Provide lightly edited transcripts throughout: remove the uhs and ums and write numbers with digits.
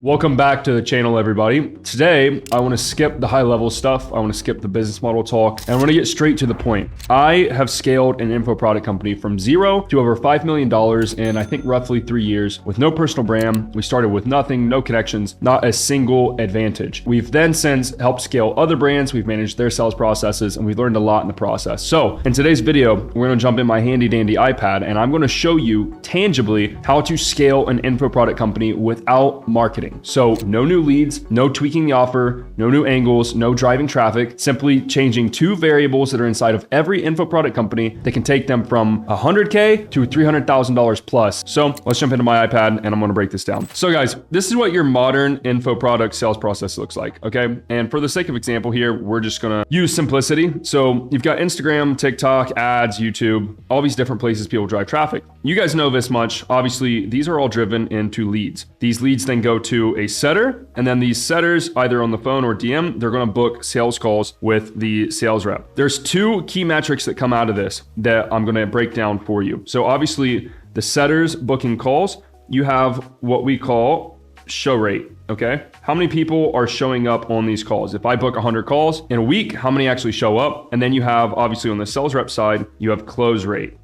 Welcome back to the channel, everybody. Today, I want to skip the high level stuff. I want to skip the business model talk, and I want to get straight to the point. I have scaled an info product company from zero to over $5 million in, I think, roughly 3 years with no personal brand. We started with nothing, no connections, not a single advantage. We've then since helped scale other brands. We've managed their sales processes, and we've learned a lot in the process. So in today's video, we're going to jump in my handy dandy iPad, and I'm going to show you tangibly how to scale an info product company without marketing. So no new leads, no tweaking the offer, no new angles, no driving traffic, simply changing two variables that are inside of every info product company that can take them from $100K to $300,000 plus. So let's jump into my iPad and I'm going to break this down. So guys, this is what your modern info product sales process looks like. Okay. And for the sake of example here, we're just going to use simplicity. So you've got Instagram, TikTok, ads, YouTube, all these different places people drive traffic. You guys know this much. Obviously, these are all driven into leads. These leads then go to a setter, and then these setters, either on the phone or DM, they're going to book sales calls with the sales rep. There's two key metrics that come out of this that I'm going to break down for you. So obviously, the setters booking calls, you have what we call show rate. Okay. How many people are showing up on these calls? If I book 100 calls in a week, how many actually show up? And then you have, obviously on the sales rep side, you have close rate.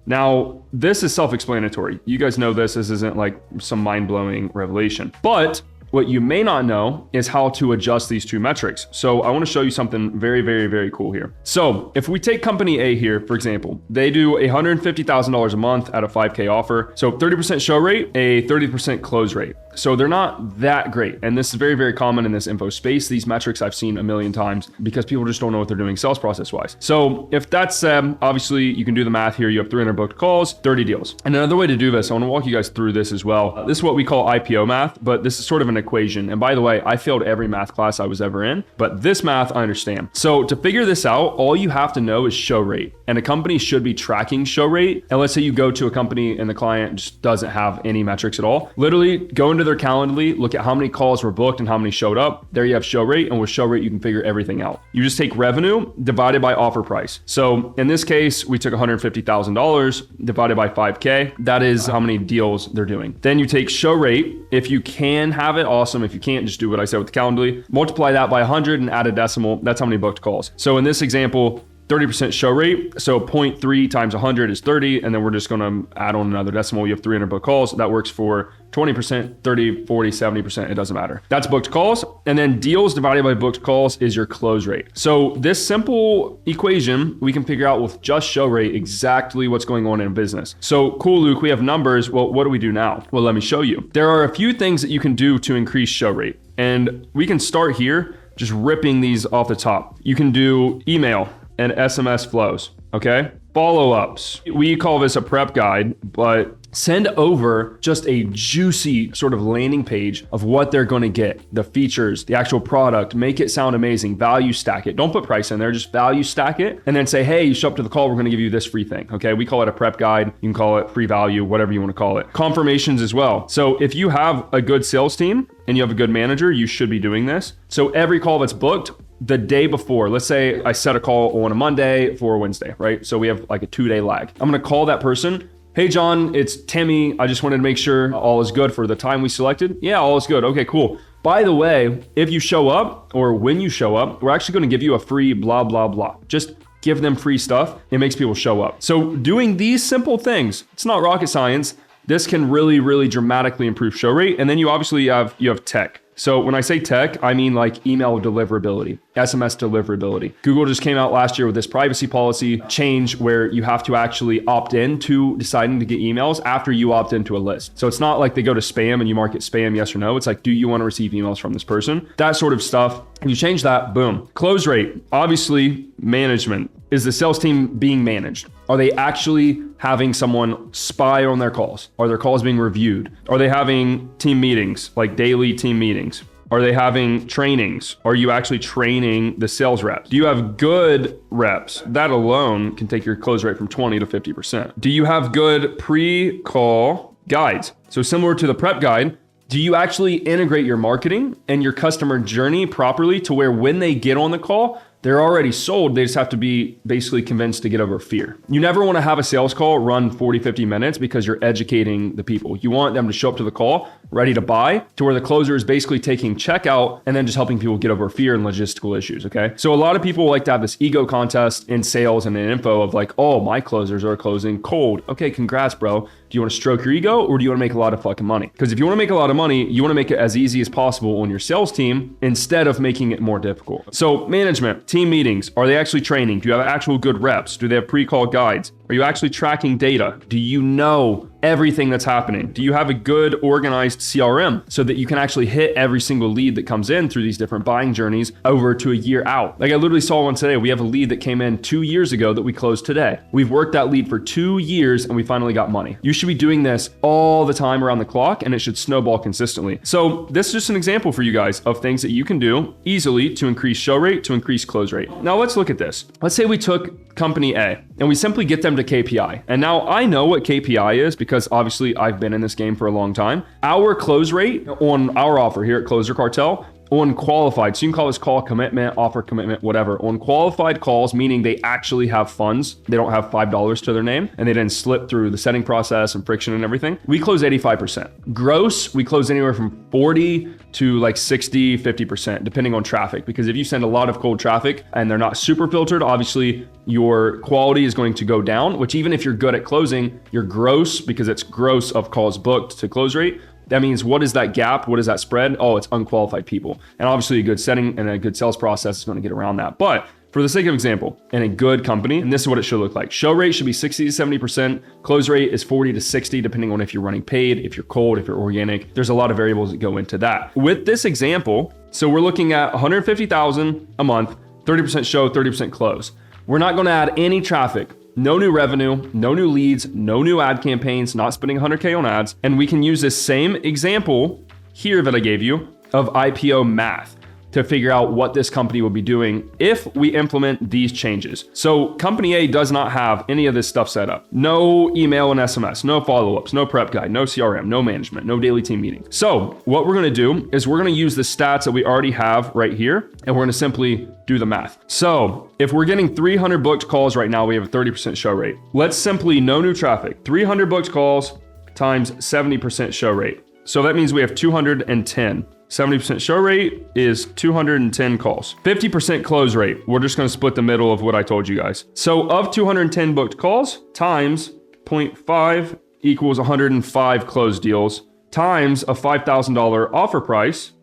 Now, this is self-explanatory. You guys know this. This isn't like some mind-blowing revelation. But what you may not know is how to adjust these two metrics. So I want to show you something very, very, very cool here. So if we take company A here, for example, they do $150,000 a month at a 5K offer. So 30% show rate, a 30% close rate. So they're not that great. And this is very, very common in this info space. These metrics I've seen a million times because people just don't know what they're doing sales process wise. So if that's obviously you can do the math here. You have 300 booked calls, 30 deals. And another way to do this, I want to walk you guys through this as well. This is what we call IPO math, but this is sort of an equation. And by the way, I failed every math class I was ever in, but this math I understand. So to figure this out, all you have to know is show rate. And a company should be tracking show rate. And let's say you go to a company and the client just doesn't have any metrics at all. Literally go into their Calendly, look at how many calls were booked and how many showed up. There you have show rate. And with show rate, you can figure everything out. You just take revenue divided by offer price. So in this case, we took $150,000 divided by 5K. That is how many deals they're doing. Then you take show rate. If you can have it, awesome. If you can't, just do what I said with the Calendly. Multiply that by 100 and add a decimal. That's how many booked calls. So in this example, 30% show rate. So 0.3 times 100 is 30. And then we're just going to add on another decimal. You have 300 booked calls. That works for 20%, 30, 40, 70%. It doesn't matter. That's booked calls. And then deals divided by booked calls is your close rate. So this simple equation, we can figure out with just show rate exactly what's going on in a business. So cool, Luke, we have numbers. Well, what do we do now? Well, let me show you. There are a few things that you can do to increase show rate. And we can start here, just ripping these off the top. You can do email and SMS flows, okay? Follow-ups. We call this a prep guide, but send over just a juicy sort of landing page of what they're going to get, the features, the actual product, make it sound amazing, value stack it. Don't put price in there, just value stack it. And then say, hey, you show up to the call, we're going to give you this free thing. Okay. We call it a prep guide. You can call it free value, whatever you want to call it. Confirmations as well. So if you have a good sales team and you have a good manager, you should be doing this. So every call that's booked, the day before, let's say I set a call on a Monday for a Wednesday, right? So we have like a 2-day lag. I'm going to call that person. Hey, John, it's Timmy. I just wanted to make sure all is good for the time we selected. Yeah, all is good. Okay, cool. By the way, if you show up or when you show up, we're actually going to give you a free blah, blah, blah. Just give them free stuff. It makes people show up. So doing these simple things, it's not rocket science. This can really, really dramatically improve show rate. And then you obviously have tech. So when I say tech, I mean like email deliverability, SMS deliverability. Google just came out last year with this privacy policy change where you have to actually opt in to deciding to get emails after you opt into a list. So it's not like they go to spam and you mark it spam, yes or no. It's like, do you want to receive emails from this person? That sort of stuff. If you change that, boom. Close rate, obviously management. Is the sales team being managed? Are they actually having someone spy on their calls? Are their calls being reviewed? Are they having team meetings, like daily team meetings? Are they having trainings? Are you actually training the sales reps? Do you have good reps? That alone can take your close rate from 20 to 50%. Do you have good pre-call guides? So similar to the prep guide, do you actually integrate your marketing and your customer journey properly to where when they get on the call, They're already sold. They just have to be basically convinced to get over fear. You never want to have a sales call run 40, 50 minutes because you're educating the people. You want them to show up to the call ready to buy, to where the closer is basically taking checkout and then just helping people get over fear and logistical issues, okay? So a lot of people like to have this ego contest in sales and in info of like, oh, my closers are closing cold. Okay, congrats, bro. Do you want to stroke your ego or do you want to make a lot of fucking money? Because if you want to make a lot of money, you want to make it as easy as possible on your sales team instead of making it more difficult. So management, team meetings, are they actually training? Do you have actual good reps? Do they have pre-call guides? Are you actually tracking data? Do you know everything that's happening? Do you have a good organized CRM so that you can actually hit every single lead that comes in through these different buying journeys over to a year out? Like I literally saw one today. We have a lead that came in 2 years ago that we closed today. We've worked that lead for 2 years and we finally got money. You should be doing this all the time around the clock and it should snowball consistently. So this is just an example for you guys of things that you can do easily to increase show rate, to increase close rate. Now let's look at this. Let's say we took company A and we simply get them to KPI. And now I know what KPI is because obviously I've been in this game for a long time. Our close rate on our offer here at Closer Cartel on qualified, so you can call this call commitment, offer commitment, whatever. On qualified calls, meaning they actually have funds, they don't have $5 to their name, and they didn't slip through the setting process and friction and everything, we close 85%. Gross, we close anywhere from 40 to like 60, 50%, depending on traffic. Because if you send a lot of cold traffic and they're not super filtered, obviously your quality is going to go down, which even if you're good at closing, your gross, because it's gross of calls booked to close rate, that means what is that gap? What is that spread? Oh, it's unqualified people. And obviously a good setting and a good sales process is going to get around that. But for the sake of example, in a good company, and this is what it should look like. Show rate should be 60 to 70%. Close rate is 40 to 60, depending on if you're running paid, if you're cold, if you're organic. There's a lot of variables that go into that. With this example, so we're looking at 150,000 a month, 30% show, 30% close. We're not going to add any traffic. No new revenue, no new leads, no new ad campaigns, not spending 100K on ads. And we can use this same example here that I gave you of IPO math to figure out what this company will be doing if we implement these changes. So company A does not have any of this stuff set up. No email and SMS, no follow-ups, no prep guide, no CRM, no management, no daily team meetings. So what we're gonna do is we're gonna use the stats that we already have right here, and we're gonna simply do the math. So if we're getting 300 booked calls right now, we have a 30% show rate. Let's simply, no new traffic, 300 booked calls times 70% show rate. So that means we have 210. 70% show rate is 210 calls. 50% close rate. We're just going to split the middle of what I told you guys. So of 210 booked calls times 0.5 equals 105 closed deals times a $5,000 offer price.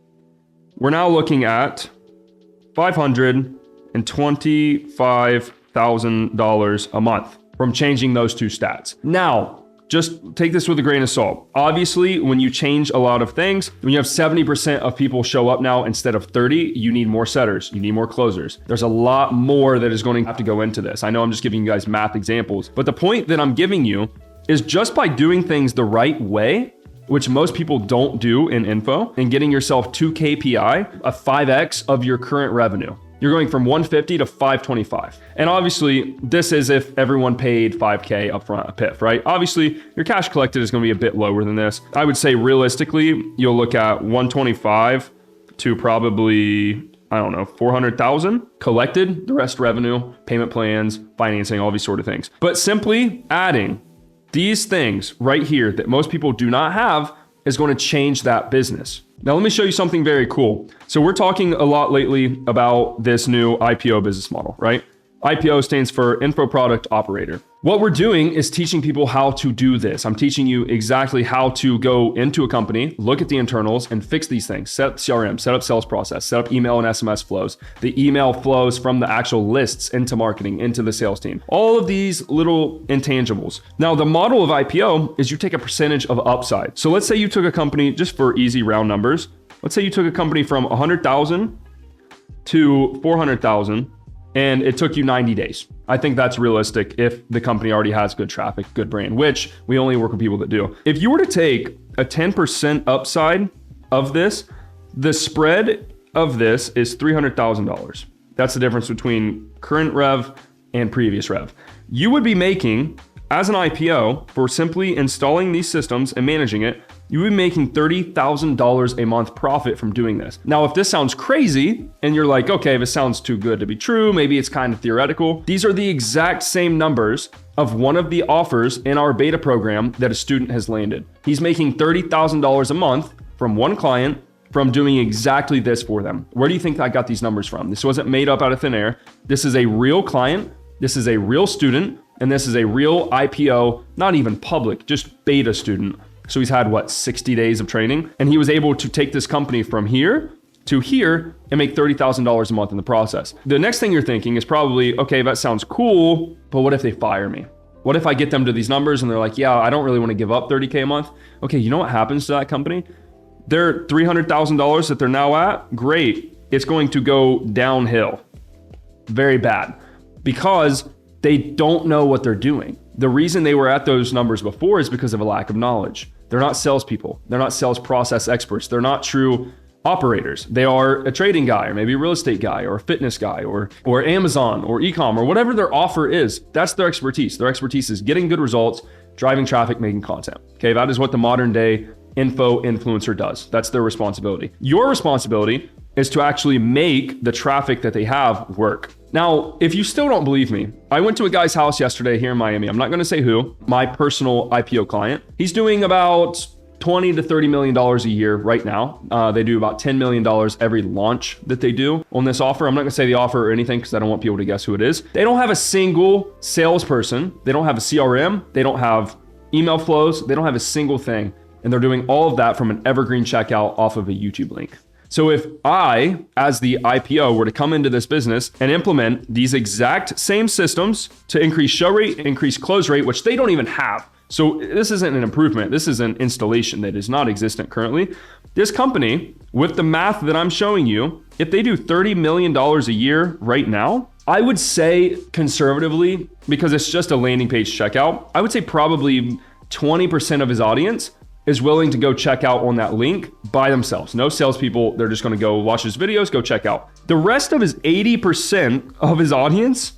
We're now looking at $525,000 a month from changing those two stats. Now, just take this with a grain of salt. Obviously, when you change a lot of things, when you have 70% of people show up now instead of 30, you need more setters, you need more closers. There's a lot more that is going to have to go into this. I know I'm just giving you guys math examples, but the point that I'm giving you is just by doing things the right way, which most people don't do in info, and getting yourself to KPI, a 5x of your current revenue. You're going from 150 to 525. And obviously, this is if everyone paid 5K upfront a PIF, right? Obviously, your cash collected is going to be a bit lower than this. I would say realistically, you'll look at 125 to probably, I don't know, 400,000 collected, the rest revenue, payment plans, financing, all these sort of things. But simply adding these things right here that most people do not have is going to change that business. Now, let me show you something very cool. So we're talking a lot lately about this new IPO business model, right? IPO stands for Info Product Operator. What we're doing is teaching people how to do this. I'm teaching you exactly how to go into a company, look at the internals and fix these things. Set up CRM, set up sales process, set up email and SMS flows. The email flows from the actual lists into marketing, into the sales team. All of these little intangibles. Now, the model of IPO is you take a percentage of upside. So let's say you took a company, just for easy round numbers, let's say you took a company from 100,000 to 400,000 and it took you 90 days. I think that's realistic if the company already has good traffic, good brand, which we only work with people that do. If you were to take a 10% upside of this, the spread of this is $300,000. That's the difference between current rev and previous rev. You would be making, as an IPO, for simply installing these systems and managing it, you would be making $30,000 a month profit from doing this. Now, if this sounds crazy and you're like, okay, this sounds too good to be true, maybe it's kind of theoretical. These are the exact same numbers of one of the offers in our beta program that a student has landed. He's making $30,000 a month from one client from doing exactly this for them. Where do you think I got these numbers from? This wasn't made up out of thin air. This is a real client. This is a real student. And this is a real IPO, not even public, just beta student. So he's had 60 days of training, and he was able to take this company from here to here and make $30,000 a month in the process. The next thing you're thinking is probably, okay, that sounds cool, but what if they fire me? What if I get them to these numbers and they're like, yeah, I don't really want to give up 30K a month. Okay, you know what happens to that company? They're $300,000 that they're now at. Great. It's going to go downhill. Very bad, because they don't know what they're doing. The reason they were at those numbers before is because of a lack of knowledge. They're not salespeople. They're not sales process experts. They're not true operators. They are a trading guy, or maybe a real estate guy, or a fitness guy, or Amazon, or e-com, or whatever their offer is. That's their expertise. Their expertise is getting good results, driving traffic, making content. Okay, that is what the modern day info influencer does. That's their responsibility. Your responsibility is to actually make the traffic that they have work. Now, if you still don't believe me, I went to a guy's house yesterday here in Miami. I'm not going to say who, my personal IPO client. He's doing about $20 to $30 million a year right now. They do about $10 million every launch that they do on this offer. I'm not going to say the offer or anything because I don't want people to guess who it is. They don't have a single salesperson. They don't have a CRM. They don't have email flows. They don't have a single thing. And they're doing all of that from an evergreen checkout off of a YouTube link. So if I, as the IPO, were to come into this business and implement these exact same systems to increase show rate, increase close rate, which they don't even have. So this isn't an improvement. This is an installation that is not existent currently. This company, with the math that I'm showing you, if they do $30 million a year right now, I would say conservatively, because it's just a landing page checkout, I would say probably 20% of his audience is willing to go check out on that link by themselves. No salespeople. They're just going to go watch his videos, go check out. The rest of his 80% of his audience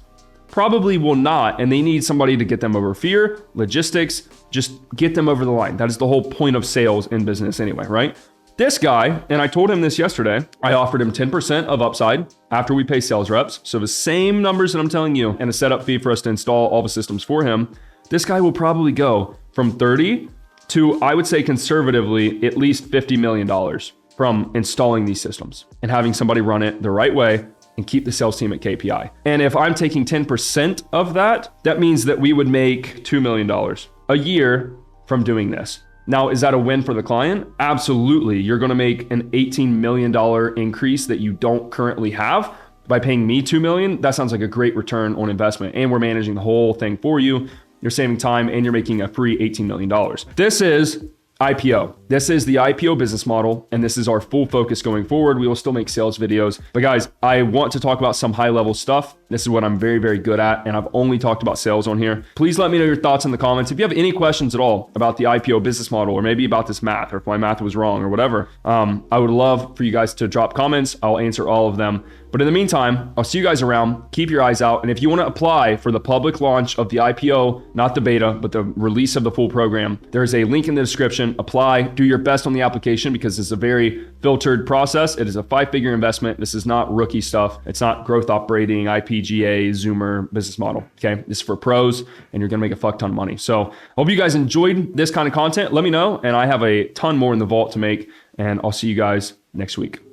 probably will not, and they need somebody to get them over fear, logistics, just get them over the line. That is the whole point of sales in business anyway, right? This guy, and I told him this yesterday, I offered him 10% of upside after we pay sales reps. So the same numbers that I'm telling you, and a setup fee for us to install all the systems for him. This guy will probably go from 30 to, I would say conservatively, at least $50 million from installing these systems and having somebody run it the right way and keep the sales team at KPI. And if I'm taking 10% of that, that means that we would make $2 million a year from doing this. Now, is that a win for the client? Absolutely. You're going to make an $18 million increase that you don't currently have by paying me $2 million. That sounds like a great return on investment. And we're managing the whole thing for you. You're saving time and you're making a free $18 million. This is IPO. This is the IPO business model, and this is our full focus going forward. We will still make sales videos. But guys, I want to talk about some high level stuff. This is what I'm very, very good at, and I've only talked about sales on here. Please let me know your thoughts in the comments. If you have any questions at all about the IPO business model, or maybe about this math, or if my math was wrong or whatever, I would love for you guys to drop comments. I'll answer all of them. But in the meantime, I'll see you guys around. Keep your eyes out. And if you want to apply for the public launch of the IPO, not the beta, but the release of the full program, there's a link in the description. Apply, do your best on the application because it's a very filtered process. It is a 5-figure investment. This is not rookie stuff. It's not growth operating, IPGA, Zoomer business model. Okay. This is for pros and you're going to make a fuck ton of money. So I hope you guys enjoyed this kind of content. Let me know. And I have a ton more in the vault to make, and I'll see you guys next week.